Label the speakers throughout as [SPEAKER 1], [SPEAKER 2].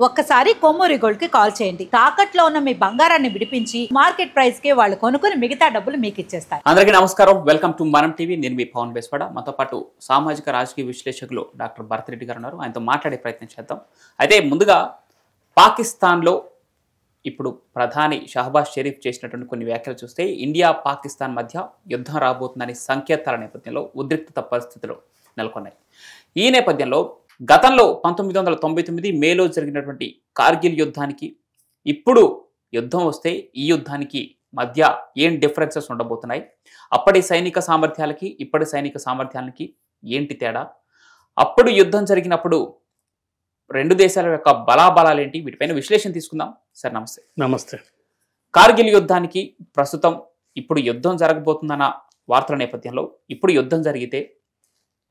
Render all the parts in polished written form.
[SPEAKER 1] ఒక్కసారి కొమ్మూరి గోల్డ్ కి కాల్ చేయండి. తాకట్లో ఉన్న మీ బంగారాన్ని విడిపించి మార్కెట్ ప్రైస్ కి వాళ్ళు కొనుక్కుని మిగతా డబ్బులు మీకు ఇచ్చేస్తారు.
[SPEAKER 2] అందరికీ నమస్కారం. వెల్కమ్ టు మనం టీవీ. నేను మీ పవన్ బేస్వాడ. మనతో పాటు సామాజిక రాజకీయ విశ్లేషకులు డాక్టర్ భరత్ రెడ్డి గారు ఉన్నారు. ఆయనతో మాట్లాడే ప్రయత్నం చేద్దాం. అయితే ముందుగా పాకిస్తాన్లో ఇప్పుడు ప్రధాని షహబాజ్ షరీఫ్ చేసినటువంటి కొన్ని వ్యాఖ్యలు చూస్తే ఇండియా పాకిస్తాన్ మధ్య యుద్ధం రాబోతుందనే సంకేతాల నేపథ్యంలో ఉద్రిక్తత పరిస్థితులు నెలకొన్నాయి. ఈ నేపథ్యంలో గతంలో 1999 మేలో జరిగినటువంటి కార్గిల్ యుద్ధానికి ఇప్పుడు యుద్ధం వస్తే ఈ యుద్ధానికి మధ్య ఏం డిఫరెన్సెస్ ఉండబోతున్నాయి, అప్పటి సైనిక సామర్థ్యాలకి ఇప్పటి సైనిక సామర్థ్యాలకి ఏంటి తేడా, అప్పుడు యుద్ధం జరిగినప్పుడు రెండు దేశాల యొక్క బలాబలాలు ఏంటి, వీటిపైన విశ్లేషణ తీసుకుందాం. సార్ నమస్తే.
[SPEAKER 3] నమస్తే.
[SPEAKER 2] కార్గిల్ యుద్ధానికి ప్రస్తుతం ఇప్పుడు యుద్ధం జరగబోతుందన్న వార్తల నేపథ్యంలో ఇప్పుడు యుద్ధం జరిగితే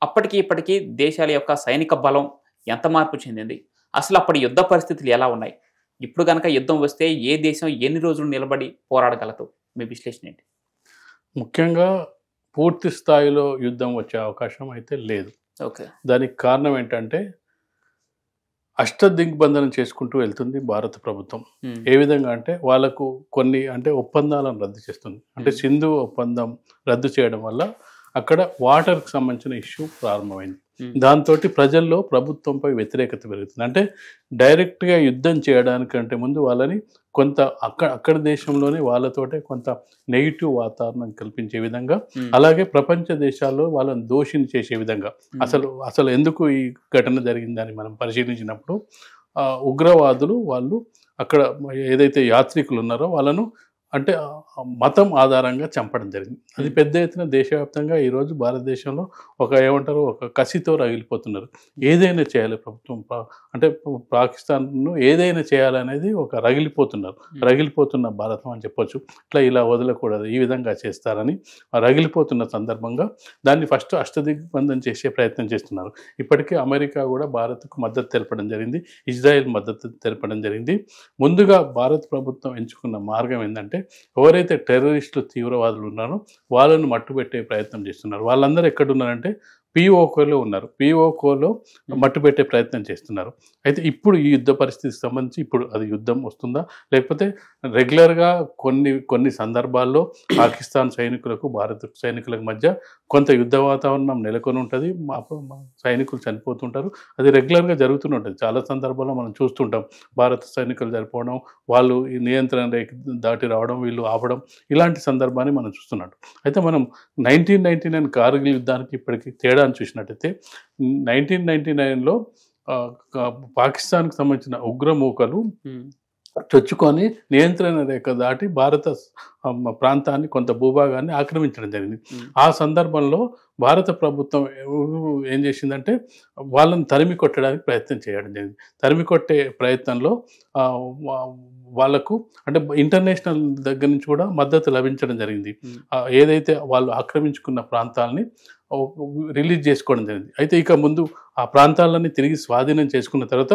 [SPEAKER 2] అప్పటికి ఇప్పటికీ దేశాల యొక్క సైనిక బలం ఎంత మార్పు చెందింది, అసలు అప్పటి యుద్ధ పరిస్థితులు ఎలా ఉన్నాయి, ఇప్పుడు కనుక యుద్ధం వస్తే ఏ దేశం ఎన్ని రోజులు నిలబడి పోరాడగలదు, మీ విశ్లేషణ ఏంటి?
[SPEAKER 3] ముఖ్యంగా పూర్తి స్థాయిలో యుద్ధం వచ్చే అవకాశం అయితే లేదు.
[SPEAKER 2] ఓకే,
[SPEAKER 3] దానికి కారణం ఏంటంటే అష్టదిగ్బంధనం చేసుకుంటూ వెళ్తుంది భారత ప్రభుత్వం. ఏ విధంగా అంటే వాళ్ళకు కొన్ని ఒప్పందాలను రద్దు చేస్తుంది. సింధు ఒప్పందం రద్దు చేయడం వల్ల అక్కడ వాటర్కి సంబంధించిన ఇష్యూ ప్రారంభమైంది. దాంతో ప్రజల్లో ప్రభుత్వంపై వ్యతిరేకత పెరుగుతుంది. డైరెక్ట్గా యుద్ధం చేయడానికంటే ముందు వాళ్ళని కొంత అక్కడ దేశంలోనే వాళ్ళతోటే కొంత నెగిటివ్ వాతావరణం కల్పించే విధంగా, అలాగే ప్రపంచ దేశాల్లో వాళ్ళని దోషిని చేసే విధంగా అసలు ఎందుకు ఈ ఘటన జరిగిందని మనం పరిశీలించినప్పుడు ఉగ్రవాదులు వాళ్ళు అక్కడ ఏదైతే యాత్రికులు ఉన్నారో వాళ్ళను మతం ఆధారంగా చంపడం జరిగింది. అది పెద్ద ఎత్తున దేశవ్యాప్తంగా ఈరోజు భారతదేశంలో ఒక కసితో రగిలిపోతున్నారు. ఏదైనా చేయాలి ప్రభుత్వం, పాకిస్తాన్ను ఏదైనా చేయాలనేది రగిలిపోతున్న భారతం అని చెప్పొచ్చు. ఇలా వదలకూడదు, ఈ విధంగా చేస్తారని రగిలిపోతున్న సందర్భంగా దాన్ని ఫస్ట్ అష్టదిగ్బంధం చేసే ప్రయత్నం చేస్తున్నారు. ఇప్పటికే అమెరికా కూడా భారత్కు మద్దతు తెలపడం జరిగింది, ఇజ్రాయెల్ మద్దతు తెలపడం జరిగింది. ముందుగా భారత ప్రభుత్వం ఎంచుకున్న మార్గం ఏంటంటే ఎవరైతే టెర్రరిస్టులు తీవ్రవాదులు ఉన్నారో వాళ్ళను మట్టుబెట్టే ప్రయత్నం చేస్తున్నారు. వాళ్ళందరూ ఎక్కడున్నారంటే పిఓకోలో ఉన్నారు. పిఓకోలో మట్టుబెట్టే ప్రయత్నం చేస్తున్నారు. అయితే ఇప్పుడు ఈ యుద్ధ పరిస్థితికి సంబంధించి ఇప్పుడు అది యుద్ధం వస్తుందా, లేకపోతే రెగ్యులర్గా కొన్ని సందర్భాల్లో పాకిస్తాన్ సైనికులకు భారత సైనికులకు మధ్య కొంత యుద్ధ వాతావరణం నెలకొని ఉంటుంది, సైనికులు చనిపోతుంటారు. అది రెగ్యులర్గా జరుగుతూనే ఉంటుంది. చాలా సందర్భాల్లో మనం చూస్తుంటాం భారత సైనికులు చనిపోవడం, వాళ్ళు ఈ నియంత్రణ రేఖ దాటి రావడం, వీళ్ళు ఆపడం, ఇలాంటి సందర్భాన్ని మనం చూస్తున్నాం. అయితే మనం 1999 కార్గిల్ యుద్ధానికి ఇప్పటికీ తేడా అని చూసినట్టయితే 1999లో పాకిస్తాన్కి సంబంధించిన ఉగ్రమూకలు చొచ్చుకొని నియంత్రణ రేఖ దాటి భారత ప్రాంతాన్ని కొంత భూభాగాన్ని ఆక్రమించడం జరిగింది. ఆ సందర్భంలో భారత ప్రభుత్వం ఏం చేసిందంటే వాళ్ళని తరిమి కొట్టడానికి ప్రయత్నం చేయడం జరిగింది. తరిమి కొట్టే ప్రయత్నంలో వాళ్ళకు ఇంటర్నేషనల్ దగ్గర నుంచి కూడా మద్దతు లభించడం జరిగింది. ఏదైతే వాళ్ళు ఆక్రమించుకున్న ప్రాంతాలని రిలీజ్ చేసుకోవడం జరిగింది. అయితే ఇక ముందు ఆ ప్రాంతాలన్నీ తిరిగి స్వాధీనం చేసుకున్న తర్వాత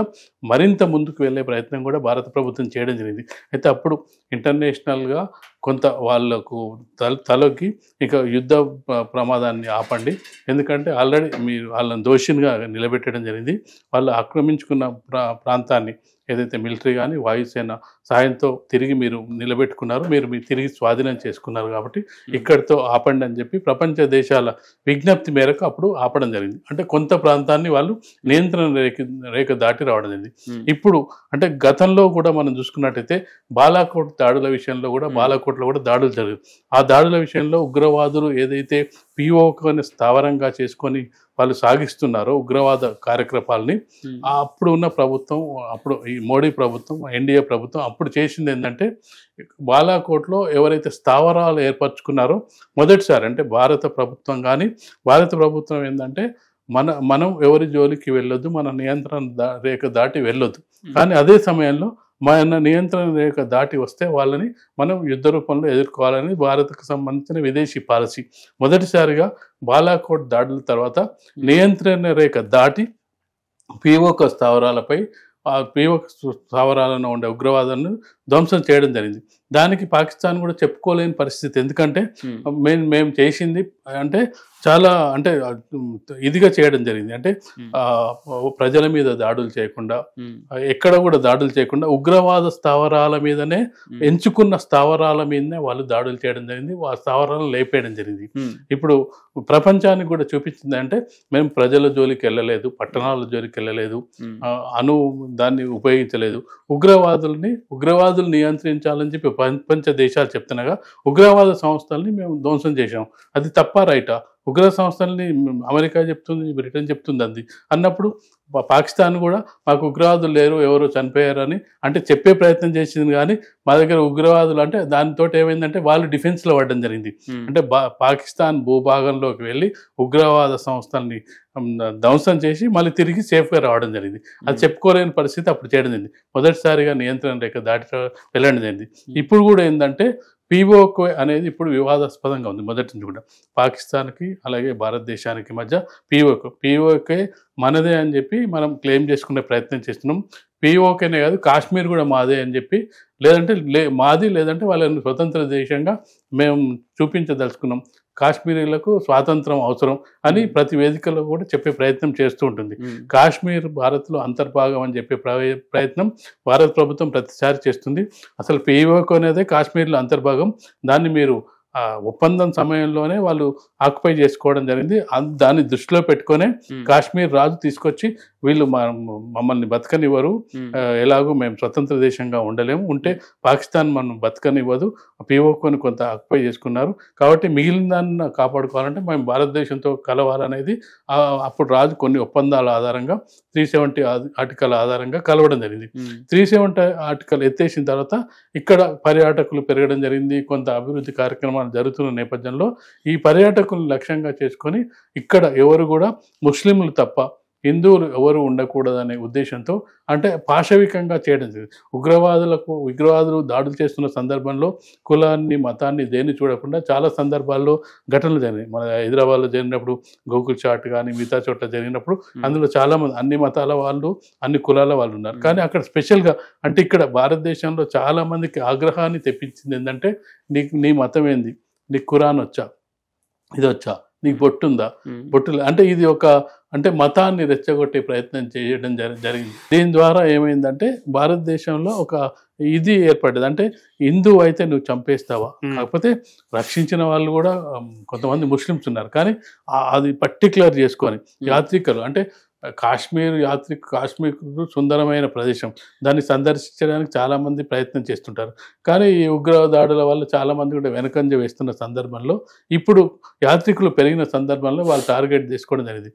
[SPEAKER 3] మరింత ముందుకు వెళ్ళే ప్రయత్నం కూడా భారత ప్రభుత్వం చేయడం జరిగింది. అయితే అప్పుడు ఇంటర్నేషనల్గా కొంత వాళ్ళకు తలొగ్గి ఇక యుద్ధ ప్రమాదాన్ని ఆపండి, ఎందుకంటే ఆల్రెడీ మీరు వాళ్ళని దోషినిగా నిలబెట్టడం జరిగింది. వాళ్ళు ఆక్రమించుకున్న ప్రాంతాన్ని ఏదైతే మిలిటరీ కానీ వాయుసేన సాయంతో తిరిగి మీరు నిలబెట్టుకున్నారు, మీరు తిరిగి స్వాధీనం చేసుకున్నారు, కాబట్టి ఇక్కడితో ఆపండి అని చెప్పి ప్రపంచ దేశాల విజ్ఞప్తి మేరకు అప్పుడు ఆపడం జరిగింది. కొంత ప్రాంతాన్ని వాళ్ళు నియంత్రణ రేఖ దాటి రావడం జరిగింది. ఇప్పుడు గతంలో కూడా మనం చూసుకున్నట్టయితే బాలాకోట్ దాడుల విషయంలో కూడా బాలాకోట్లో కూడా దాడులు జరిగాయి. ఆ దాడుల విషయంలో ఉగ్రవాదులు ఏదైతే పిఓకోని స్థావరంగా చేసుకొని వాళ్ళు సాగిస్తున్నారో ఉగ్రవాద కార్యక్రమాలని అప్పుడు ఉన్న ప్రభుత్వం, అప్పుడు ఈ మోడీ ప్రభుత్వం, ఎన్డీఏ ప్రభుత్వం అప్పుడు చేసింది ఏంటంటే బాలాకోట్లో ఎవరైతే స్థావరాలు ఏర్పరచుకున్నారో మొదటిసారి భారత ప్రభుత్వం కానీ భారత ప్రభుత్వం ఏంటంటే మనం ఎవరి జోలికి వెళ్ళొద్దు, మన నియంత్రణ రేఖ దాటి వెళ్ళొద్దు, కానీ అదే సమయంలో మన నియంత్రణ రేఖ దాటి వస్తే వాళ్ళని మనం యుద్ధ రూపంలో ఎదుర్కోవాలని భారత్కు సంబంధించిన విదేశీ పాలసీ. మొదటిసారిగా బాలాకోట్ దాడుల తర్వాత నియంత్రణ రేఖ దాటి పిఓక స్థావరాలపై ఆ పిఓక స్థావరాలను ఉండే ఉగ్రవాదాలను ధ్వంసం చేయడం జరిగింది. దానికి పాకిస్తాన్ కూడా చెప్పుకోలేని పరిస్థితి. ఎందుకంటే మేము చేసింది అంటే చాలా అంటే ఇదిగా చేయడం జరిగింది. అంటే ప్రజల మీద దాడులు చేయకుండా, ఎక్కడ కూడా దాడులు చేయకుండా ఉగ్రవాద స్థావరాల మీదనే, ఎంచుకున్న స్థావరాల మీదనే వాళ్ళు దాడులు చేయడం జరిగింది. ఆ స్థావరాలను లేపేయడం జరిగింది. ఇప్పుడు ప్రపంచానికి కూడా చూపించింది అంటే మేము ప్రజల జోలికి వెళ్ళలేదు, పట్టణాల జోలికి వెళ్ళలేదు, దాన్ని ఉపయోగించలేదు. ఉగ్రవాదులు నియంత్రించాలని చెప్పి ప్రపంచ దేశాలు చెప్తున్నాగా ఉగ్రవాద సంస్థల్ని మేము ధ్వంసం చేశాం. అది తప్ప రైటా? ఉగ్ర సంస్థల్ని అమెరికా చెప్తుంది, బ్రిటన్ చెప్తుంది అది అన్నప్పుడు పాకిస్తాన్ కూడా మాకు ఉగ్రవాదులు లేరు, ఎవరో చనిపోయారని అంటే చెప్పే ప్రయత్నం చేసింది. కానీ మా దగ్గర ఉగ్రవాదులు అంటే దానితో ఏమైందంటే వాళ్ళు డిఫెన్స్లో పడడం జరిగింది. అంటే పాకిస్తాన్ భూభాగంలోకి వెళ్ళి ఉగ్రవాద సంస్థల్ని ధ్వంసం చేసి మళ్ళీ తిరిగి సేఫ్గా రావడం జరిగింది. అది చెప్పుకోలేని పరిస్థితి అప్పుడు చేయడం జరిగింది. మొదటిసారిగా నియంత్రణ రేఖ దాటి వెళ్ళడం జరిగింది. ఇప్పుడు కూడా ఏంటంటే POK అనేది ఇప్పుడు వివాదాస్పదంగా ఉంది. మొదటి నుంచి కూడా పాకిస్తాన్కి అలాగే భారతదేశానికి మధ్య POK మనదే అని చెప్పి మనం క్లెయిమ్ చేసుకునే ప్రయత్నం చేస్తున్నాం. POKనే కాదు, కాశ్మీర్ కూడా మాదే అని చెప్పి, లేదంటే మాది, లేదంటే వాళ్ళని స్వతంత్ర దేశంగా మేము చూపించదలుచుకున్నాం, కాశ్మీరీలకు స్వాతంత్రం అవసరం అని ప్రతి వేదికలో కూడా చెప్పే ప్రయత్నం చేస్తూ ఉంటుంది. కాశ్మీర్ భారత్లో అంతర్భాగం అని చెప్పే ప్రయత్నం భారత ప్రభుత్వం ప్రతిసారి చేస్తుంది. అసలు POK అనేదే కాశ్మీర్లో అంతర్భాగం. దాన్ని మీరు ఒప్పందం సమయంలోనే వాళ్ళు ఆక్యుపై చేసుకోవడం జరిగింది. దాన్ని దృష్టిలో పెట్టుకునే కాశ్మీర్ రాజు తీసుకొచ్చి వీళ్ళు మమ్మల్ని బతకనివ్వరు, ఎలాగో మేము స్వతంత్ర దేశంగా ఉండలేము, ఉంటే పాకిస్తాన్ మనం బతకనివ్వదు, POKని కొంత ఆక్యుపై చేసుకున్నారు, కాబట్టి మిగిలిన దాన్ని కాపాడుకోవాలంటే మేము భారతదేశంతో కలవాలనేది అప్పుడు రాజు కొన్ని ఒప్పందాల ఆధారంగా 370 ఆర్టికల్ ఆధారంగా కలవడం జరిగింది. 370 ఆర్టికల్ ఎత్తేసిన తర్వాత ఇక్కడ పర్యాటకులు పెరగడం జరిగింది. కొంత అభివృద్ధి కార్యక్రమాలు జరుగుతున్న నేపథ్యంలో ఈ పర్యాటకులను లక్ష్యంగా చేసుకొని ఇక్కడ ఎవరు కూడా ముస్లింలు తప్ప హిందువులు ఎవరు ఉండకూడదనే ఉద్దేశంతో అంటే పాశవికంగా చేయడం జరిగింది. ఉగ్రవాదులు దాడులు చేస్తున్న సందర్భంలో కులాన్ని, మతాన్ని దేన్ని చూడకుండా చాలా సందర్భాల్లో ఘటనలు జరిగినాయి. మన హైదరాబాద్లో జరిగినప్పుడు, గోకుల్ చాట్ కానీ మిగతా చోట్ల జరిగినప్పుడు అందులో చాలామంది అన్ని మతాల వాళ్ళు, అన్ని కులాల వాళ్ళు ఉన్నారు. కానీ అక్కడ స్పెషల్గా అంటే ఇక్కడ భారతదేశంలో చాలామందికి ఆగ్రహాన్ని తెప్పించింది ఏంటంటే నీ మతం ఏంది, నీకు ఖురాన్ వచ్చా, ఇది వచ్చా, నీకు బొట్టుందా, బొట్టు అంటే ఇది ఒక అంటే మతాన్ని రెచ్చగొట్టే ప్రయత్నం చేయడం జరిగింది. దీని ద్వారా ఏమైందంటే భారతదేశంలో ఒక ఇది ఏర్పడ్డది. అంటే హిందువు అయితే నువ్వు చంపేస్తావా, కాకపోతే రక్షించిన వాళ్ళు కూడా కొంతమంది ముస్లిమ్స్ ఉన్నారు. కానీ అది పర్టికులర్ చేసుకొని యాత్రికులు అంటే కాశ్మీర్ సుందరమైన ప్రదేశం, దాన్ని సందర్శించడానికి చాలామంది ప్రయత్నం చేస్తుంటారు. కానీ ఈ ఉగ్ర దాడుల వల్ల చాలామంది కూడా వెనకంజ వేస్తున్న సందర్భంలో ఇప్పుడు యాత్రికులు పెరిగిన సందర్భంలో వాళ్ళు టార్గెట్ చేసుకోవడం జరిగింది.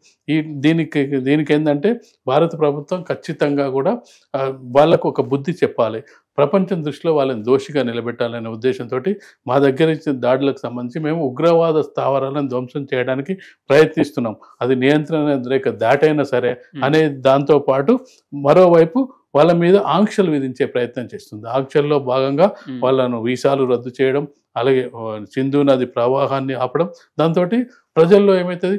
[SPEAKER 3] దీనికి ఏంటంటే భారత ప్రభుత్వం ఖచ్చితంగా కూడా వాళ్ళకు ఒక బుద్ధి చెప్పాలి, ప్రపంచం దృష్టిలో వాళ్ళని దోషిగా నిలబెట్టాలనే ఉద్దేశంతో మా దగ్గర ఇచ్చిన దాడులకు సంబంధించి మేము ఉగ్రవాద స్థావరాలను ధ్వంసం చేయడానికి ప్రయత్నిస్తున్నాం, అది నియంత్రణ రేఖ దాటైనా సరే అనే దాంతో పాటు మరోవైపు వాళ్ళ మీద ఆంక్షలు విధించే ప్రయత్నం చేస్తుంది. ఆంక్షల్లో భాగంగా వాళ్ళను వీసాలు రద్దు చేయడం, అలాగే సింధు నది ప్రవాహాన్ని ఆపడం. దాంతో ప్రజల్లో ఏమవుతుంది,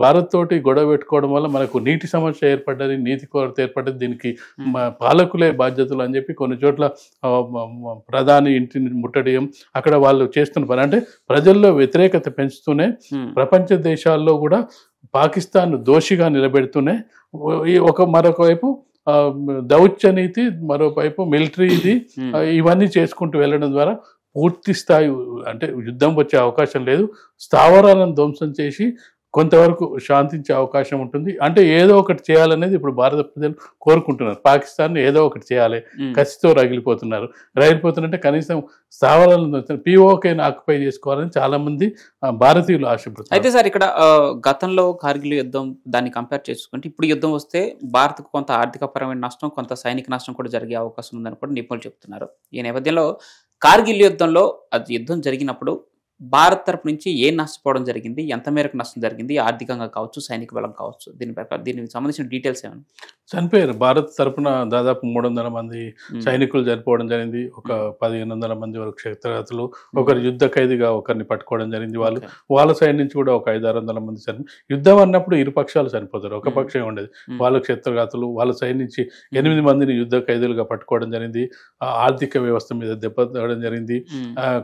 [SPEAKER 3] భారత్ తోటి గొడవ పెట్టుకోవడం వల్ల మనకు నీటి సమస్య ఏర్పడ్డది, నీటి కొరత ఏర్పడ్డది, దీనికి పాలకులే బాధ్యతలు అని చెప్పి కొన్ని చోట్ల ప్రధాని ఇంటిని ముట్టడియం, అక్కడ వాళ్ళు చేస్తున్న పని అంటే ప్రజల్లో వ్యతిరేకత పెంచుతూనే ప్రపంచ దేశాల్లో కూడా పాకిస్తాన్ దోషిగా నిలబెడుతూనే మరొక వైపు దౌత్య నీతి, మరోవైపు మిలిటరీ ఇది ఇవన్నీ చేసుకుంటూ వెళ్ళడం ద్వారా పూర్తి స్థాయి అంటే యుద్ధం వచ్చే అవకాశం లేదు. స్థావరాలను ధ్వంసం చేసి కొంతవరకు శాంతించే అవకాశం ఉంటుంది. అంటే ఏదో ఒకటి చేయాలనేది ఇప్పుడు భారత ప్రజలు కోరుకుంటున్నారు. పాకిస్తాన్ ఏదో ఒకటి చేయాలి, కసితో రగిలిపోతున్నట్టే కనీసం స్థావరాలను POKని ఆక్యుపై చేసుకోవాలని చాలా మంది భారతీయులు ఆశపడుతున్నారు.
[SPEAKER 2] అయితే సార్ ఇక్కడ గతంలో కార్గిల్ యుద్ధం దాన్ని కంపేర్ చేసుకుంటే ఇప్పుడు యుద్ధం వస్తే భారత్కు కొంత ఆర్థికపరమైన నష్టం, కొంత సైనిక నష్టం కూడా జరిగే అవకాశం ఉందని కూడా నిపుణులు చెప్తున్నారు. ఈ నేపథ్యంలో కార్గిల్ యుద్ధంలో అది యుద్ధం జరిగినప్పుడు భారత్ తరపు నుంచి ఏం నష్టపోవడం జరిగింది, ఎంత మేరకు నష్టం జరిగింది, ఆర్థికంగా కావచ్చు, సైనిక బలం కావచ్చు, దీనికి సంబంధించిన డీటెయిల్స్ ఏమైనా?
[SPEAKER 3] చనిపోయారు. భారత్ తరపున దాదాపు 300 మంది సైనికులు చనిపోవడం జరిగింది. ఒక 1500 మంది వరకు క్షత్రఘాతులు, ఒకరు యుద్ధ ఖైదీగా ఒకరిని పట్టుకోవడం జరిగింది. వాళ్ళ సైడ్ నుంచి కూడా ఒక 500-600 మంది యుద్ధం అన్నప్పుడు ఇరు పక్షాలు చనిపోతారు, ఒక పక్షం ఉండేది. వాళ్ళ క్షత్రఘాతులు వాళ్ళ సైడ్ నుంచి 8 మందిని యుద్ధ ఖైదీలుగా పట్టుకోవడం జరిగింది. ఆర్థిక వ్యవస్థ మీద దెబ్బతీయడం జరిగింది.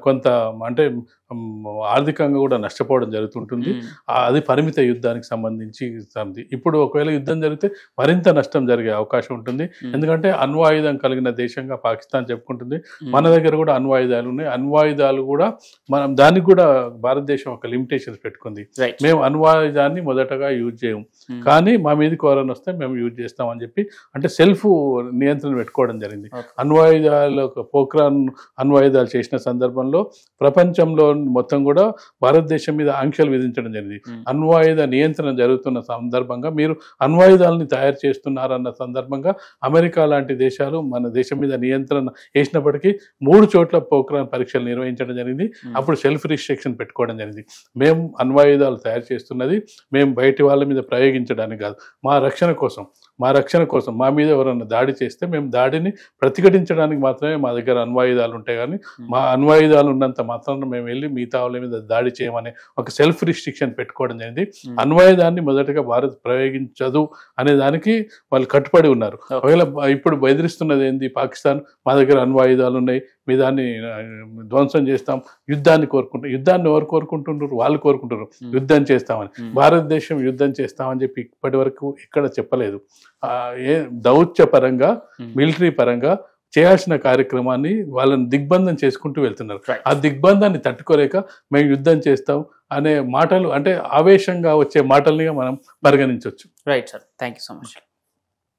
[SPEAKER 3] కొంత అంటే ఆర్థికంగా కూడా నష్టపోవడం జరుగుతుంటుంది. అది పరిమిత యుద్ధానికి సంబంధించి. ఇప్పుడు ఒకవేళ యుద్ధం జరిగితే మరింత నష్టం జరిగే అవకాశం ఉంటుంది. ఎందుకంటే అణ్వాయుధం కలిగిన దేశంగా పాకిస్తాన్ చెప్పుకుంటుంది. మన దగ్గర కూడా అణ్వాయుధాలు ఉన్నాయి. అణ్వాయుధాలు కూడా మనం దానికి కూడా భారతదేశం ఒక లిమిటేషన్స్ పెట్టుకుంది. మేము అణ్వాయుధాన్ని మొదటగా యూజ్ చేయము, కానీ మా మీదకి ఎవరైనా వస్తే మేము యూజ్ చేస్తామని చెప్పి అంటే సెల్ఫ్ నియంత్రణ పెట్టుకోవడం జరిగింది. అణ్వాయుధాలు పోఖ్రాన్ అణ్వాయుధాలు చేసిన సందర్భంలో ప్రపంచంలో మొత్తం కూడా భారతదేశం మీద ఆంక్షలు విధించడం జరిగింది. అణ్వాయుధ నియంత్రణ జరుగుతున్న సందర్భంగా మీరు అణ్వాయుధాలని తయారు చేస్తున్నారన్న సందర్భంగా అమెరికా లాంటి దేశాలు మన దేశం మీద నియంత్రణ వేసినప్పటికీ 3 చోట్ల పోఖ్రాన్ పరీక్షలు నిర్వహించడం జరిగింది. అప్పుడు సెల్ఫ్ రిస్ట్రిక్షన్ పెట్టుకోవడం జరిగింది. మేము అణ్వాయుధాలు తయారు చేస్తున్నది మేము బయటి వాళ్ళ మీద ప్రయోగించడానికి కాదు, మా రక్షణ కోసం మా మీద ఎవరైనా దాడి చేస్తే మేము దాడిని ప్రతిఘటించడానికి మాత్రమే మా దగ్గర అణ్వాయుధాలు ఉంటాయి. కానీ మా అణ్వాయుధాలు ఉన్నంత మాత్రాన మేము వెళ్ళి మిగతా వాళ్ళ మీద దాడి చేయమనే ఒక సెల్ఫ్ రిస్ట్రిక్షన్ పెట్టుకోవడం జరిగింది. అణ్వాయుధాన్ని మొదటగా భారత్ ప్రయోగించదు అనే దానికి వాళ్ళు కట్టుబడి ఉన్నారు. ఒకవేళ ఇప్పుడు బెదిరిస్తున్నది ఏంది, పాకిస్తాన్ మా దగ్గర అణ్వాయుధాలు ఉన్నాయి, మీ దాన్ని ధ్వంసం చేస్తాం, యుద్ధాన్ని ఎవరు కోరుకుంటున్నారు? వాళ్ళు కోరుకుంటున్నారు యుద్ధం చేస్తామని. భారతదేశం యుద్ధం చేస్తామని చెప్పి ఇప్పటి వరకు ఎక్కడ చెప్పలేదు. దౌత్య పరంగా మిలిటరీ పరంగా చేయాల్సిన కార్యక్రమాన్ని వాళ్ళని దిగ్బంధం చేసుకుంటూ వెళ్తున్నారు. ఆ దిగ్బంధాన్ని తట్టుకోలేక మేము యుద్ధం చేస్తాం అనే మాటలు అంటే ఆవేశంగా వచ్చే మాటల్నిగా మనం పరిగణించవచ్చు.
[SPEAKER 2] Right sir, thank you so much.